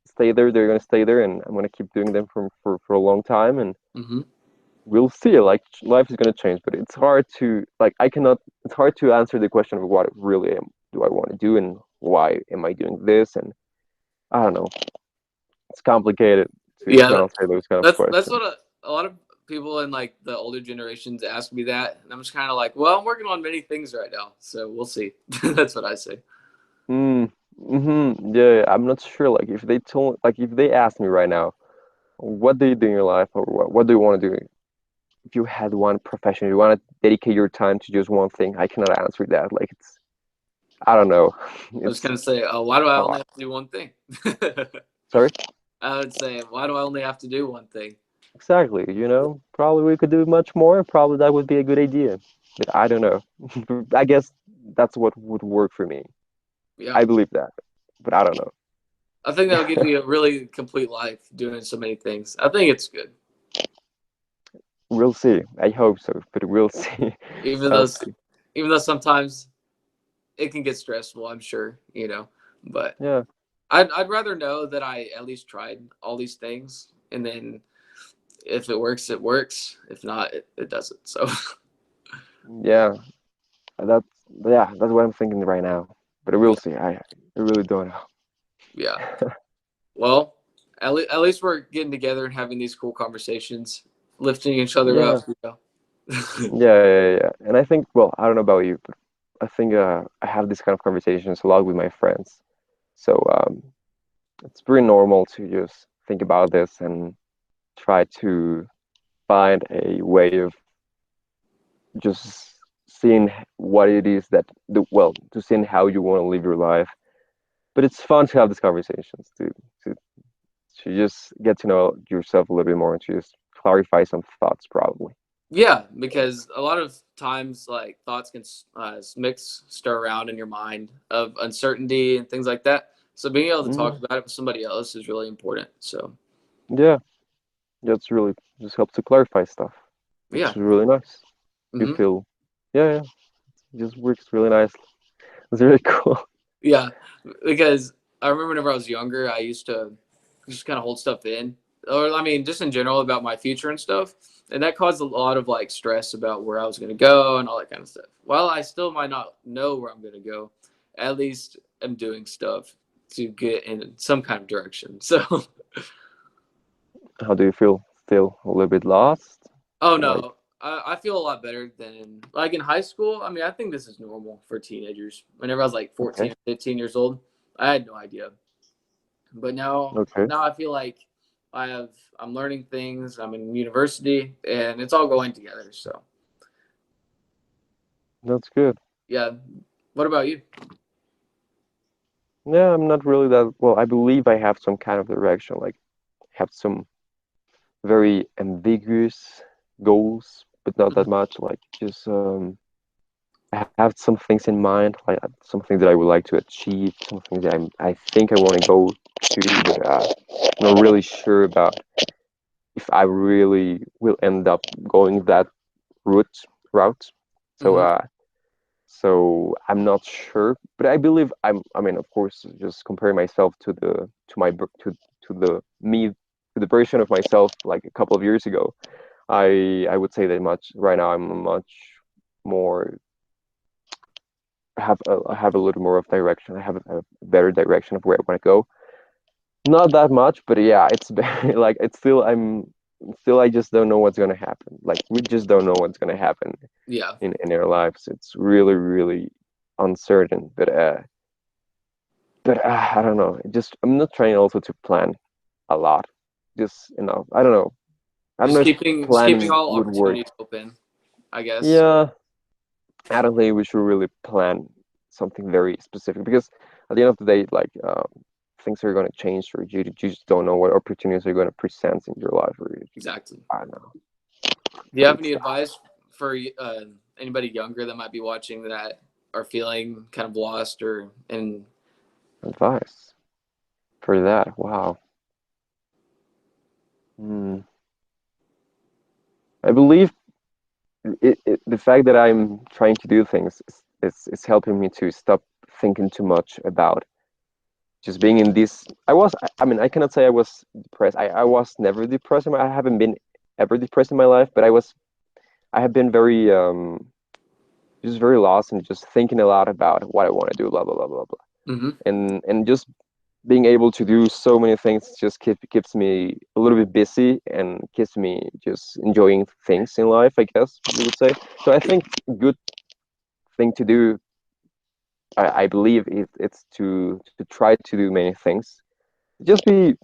Speaker 2: stay there, they're gonna stay there, and I'm gonna keep doing them for a long time, and
Speaker 1: hmm
Speaker 2: we'll see. Like life is gonna change, but it's hard to like I cannot. It's hard to answer the question of what really do I want to do and why am I doing this, and I don't know. It's complicated
Speaker 1: yeah,
Speaker 2: to answer those kind of
Speaker 1: that's what
Speaker 2: questions.
Speaker 1: a lot of people in like the older generations ask me that, and I'm just kind of like, well, I'm working on many things right now, so we'll see. That's what I say.
Speaker 2: Mm, yeah, yeah, I'm not sure. Like if they asked me right now, what do you do in your life, or what do you want to do? If you had one profession, you want to dedicate your time to just one thing, I cannot answer that. Like it's, I don't know.
Speaker 1: I was
Speaker 2: It's
Speaker 1: gonna say, oh, why do I
Speaker 2: oh,
Speaker 1: only have to do one thing?
Speaker 2: sorry.
Speaker 1: I would say, why do I only have to do one thing?
Speaker 2: Exactly. Probably we could do much more. Probably that would be a good idea. But I don't know. I guess that's what would work for me.
Speaker 1: Yeah,
Speaker 2: I believe that, but I don't
Speaker 1: I think that would give
Speaker 2: know.
Speaker 1: you a really complete life doing so many things. I think it's good,
Speaker 2: We'll see. I hope so, but we'll see.
Speaker 1: even
Speaker 2: I'll
Speaker 1: though
Speaker 2: see.
Speaker 1: even though sometimes it can get stressful. I'm sure, but
Speaker 2: Yeah.
Speaker 1: I'd rather know that I at least tried all these things, and then if it works, it works. If not, it doesn't. So
Speaker 2: Yeah. That's that's what I'm thinking right now. But we'll
Speaker 1: yeah,
Speaker 2: see. I really don't know.
Speaker 1: yeah. Well, at least we're getting together and having these cool conversations, lifting each other up.
Speaker 2: Yeah. Yeah. And I think, well, I don't know about you, but I think I have these kind of conversations a lot with my friends. So it's pretty normal to just think about this and try to find a way of just seeing what it is that to seeing how you want to live your life. But it's fun to have these conversations to to just get to know yourself a little bit more and to just clarify some thoughts probably.
Speaker 1: Yeah, because a lot of times, like thoughts can mix, stir around in your mind of uncertainty and things like that. So being able to talk
Speaker 2: Mm,
Speaker 1: about it with somebody else is really important. So
Speaker 2: yeah, that's really just helps to clarify stuff, which
Speaker 1: yeah,
Speaker 2: is really nice. You
Speaker 1: hmm
Speaker 2: feel, yeah, it just works really nicely. It's really cool.
Speaker 1: yeah, because I remember whenever I was younger, I used to just kind of hold stuff in, or I mean, just in general about my future and stuff, and that caused a lot of like stress about where I was going to go and all that kind of stuff. While I still might not know where I'm going to go, at least I'm doing stuff to get in some kind of direction. So,
Speaker 2: How do you feel? Still a little bit lost?
Speaker 1: oh
Speaker 2: Like,
Speaker 1: no, I feel a lot better than like in high school. I mean, I think this is normal for teenagers. Whenever I was like
Speaker 2: okay,
Speaker 1: 14 or 15 years old, I had no idea. But
Speaker 2: okay,
Speaker 1: now I feel like I have I'm learning things. I'm in university, and it's all going together. So
Speaker 2: that's good.
Speaker 1: yeah. What about you?
Speaker 2: Yeah, I'm not really that well. I believe I have some kind of direction, like have some very ambiguous goals, but not that
Speaker 1: Mhm.
Speaker 2: much. Like just I have some things in mind, like something that I would like to achieve, something that I think I want to go to, but I'm not really sure about if I really will end up going that. route route. So
Speaker 1: Hmm.
Speaker 2: so I'm not sure, but I believe I mean, of course, just comparing myself to my to the me to the version of myself like a couple of years ago. I would say that much right now. I'm much more I have a little more of direction. I have a better direction of where I want to go. Not that much, but yeah, it's very, like it's still still I just don't know what's gonna happen. Like we just don't know what's gonna happen
Speaker 1: Yeah.
Speaker 2: in our lives. It's really really uncertain. But I don't know. It just I'm not trying also to plan a lot. Just I don't know. I don't know if
Speaker 1: Just keeping
Speaker 2: planning
Speaker 1: all
Speaker 2: would work.
Speaker 1: opportunities open, I guess.
Speaker 2: Yeah, I don't think we should really plan something very specific because at the end of the day, like things are going to change, or you just don't know what opportunities are going to present in your life, or
Speaker 1: Exactly.
Speaker 2: I don't know.
Speaker 1: Do you
Speaker 2: But
Speaker 1: have
Speaker 2: it's
Speaker 1: any advice for anybody younger that might be watching that are feeling kind of lost or and
Speaker 2: advice for that. Wow. Hmm. I believe the fact that I'm trying to do things is helping me to stop thinking too much about just being in this. I mean, I cannot say I was depressed. I was never depressed. I haven't been ever depressed in my life, but I have been very just very lost and just thinking a lot about what I want to do, blah blah blah blah blah,
Speaker 1: hmm
Speaker 2: and just being able to do so many things just keeps me a little bit busy and keeps me just enjoying things in life, I guess you would say. So I think a good thing to do, I believe, it's to try to do many things, just be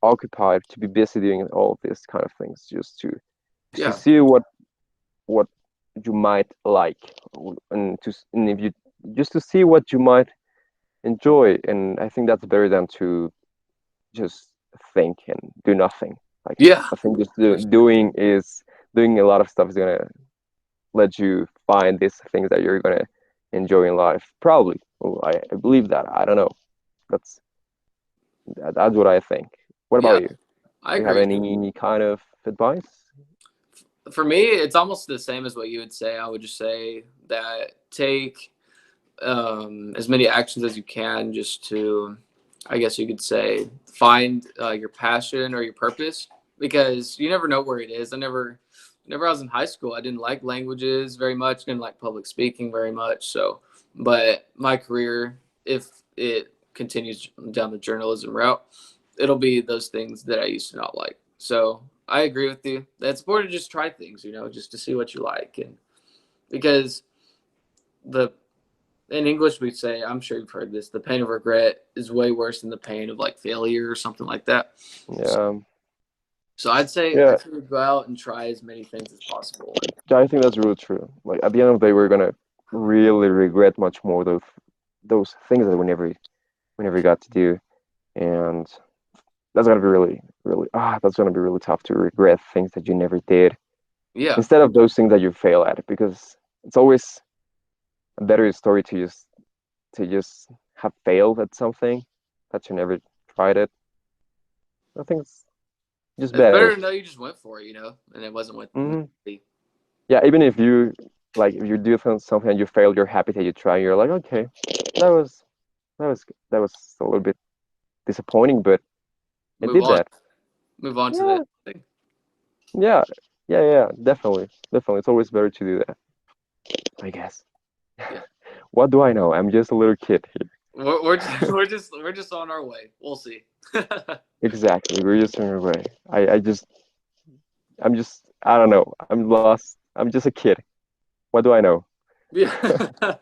Speaker 2: occupied, to be busy doing all these kind of things, just to
Speaker 1: yeah,
Speaker 2: see what you might like, and if you just to see what you might enjoy. And I think that's better than to just think and do nothing. Like
Speaker 1: yeah,
Speaker 2: I think just
Speaker 1: for sure.
Speaker 2: doing a lot of stuff is gonna let you find these things that you're gonna enjoy in life. Probably. Well, I believe that. I don't know. That's that's what I think. What
Speaker 1: Yeah,
Speaker 2: about you?
Speaker 1: I
Speaker 2: Do you have
Speaker 1: agree.
Speaker 2: any kind of advice?
Speaker 1: For me, it's almost the same as what you would say. I would just say that take as many actions as you can just to, I guess you could say, find your passion or your purpose because you never know where it is. Whenever I was in high school, I didn't like languages very much, didn't like public speaking very much. So, but my career, if it continues down the journalism route, it'll be those things that I used to not like. So I agree with you. It's important to just try things, just to see what you like. And because the in English we say, I'm sure you've heard this, the pain of regret is way worse than the pain of like failure or something like that.
Speaker 2: Yeah,
Speaker 1: So
Speaker 2: yeah.
Speaker 1: I'd say go out and try as many things as possible. And
Speaker 2: Yeah, I think that's really true. Like at the end of the day, we're gonna really regret much more those things that we never got to do, and that's gonna be really that's gonna be really tough to regret things that you never did
Speaker 1: yeah,
Speaker 2: instead of those things that you fail at, because it's always a better story to just have failed at something that you never tried it. I think it's just
Speaker 1: it's better
Speaker 2: better.
Speaker 1: to know you just went for it, and it wasn't meant
Speaker 2: Hmm.
Speaker 1: to be.
Speaker 2: Yeah, even if you like if you do something and you failed, you're happy that you try. You're like, okay, that was that was that was a little bit disappointing, but I
Speaker 1: Move
Speaker 2: did
Speaker 1: on,
Speaker 2: that.
Speaker 1: move on to the
Speaker 2: Yeah,
Speaker 1: thing.
Speaker 2: yeah, yeah, definitely, definitely. It's always better to do that, I guess.
Speaker 1: Yeah,
Speaker 2: What do I know? I'm just a little kid
Speaker 1: we're just,
Speaker 2: here.
Speaker 1: we're just on our way. We'll see.
Speaker 2: Exactly. We're just on our way. I'm just, I don't know. I'm lost. I'm just a kid. What do I know?
Speaker 1: Yeah,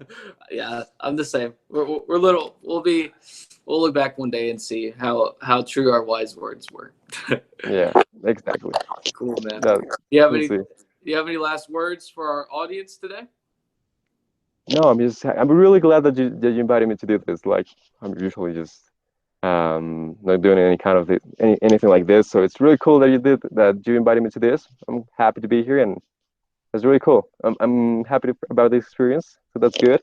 Speaker 1: yeah, I'm the same. We're little. We'll look back one day and see how true our wise words were.
Speaker 2: Yeah, exactly.
Speaker 1: Cool, man.
Speaker 2: That,
Speaker 1: You have
Speaker 2: we'll
Speaker 1: any
Speaker 2: see.
Speaker 1: Do you have any last words for our audience today?
Speaker 2: No, I'm really glad that you invited me to do this. Like, I'm usually just not doing any kind of anything like this. So it's really cool that you invited me to this. I'm happy to be here, and it's really cool. I'm happy about the experience. So that's good.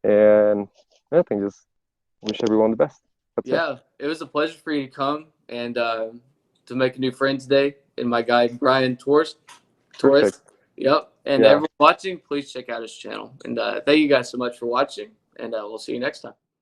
Speaker 2: And I think just wish everyone the best. That's it.
Speaker 1: Yeah, it was a pleasure for you to come and to make a new friend today. And my guy Brian Torres.
Speaker 2: Perfect.
Speaker 1: Yep. And
Speaker 2: Yeah.
Speaker 1: everyone watching, please check out his channel. And thank you guys so much for watching. And we'll see you next time.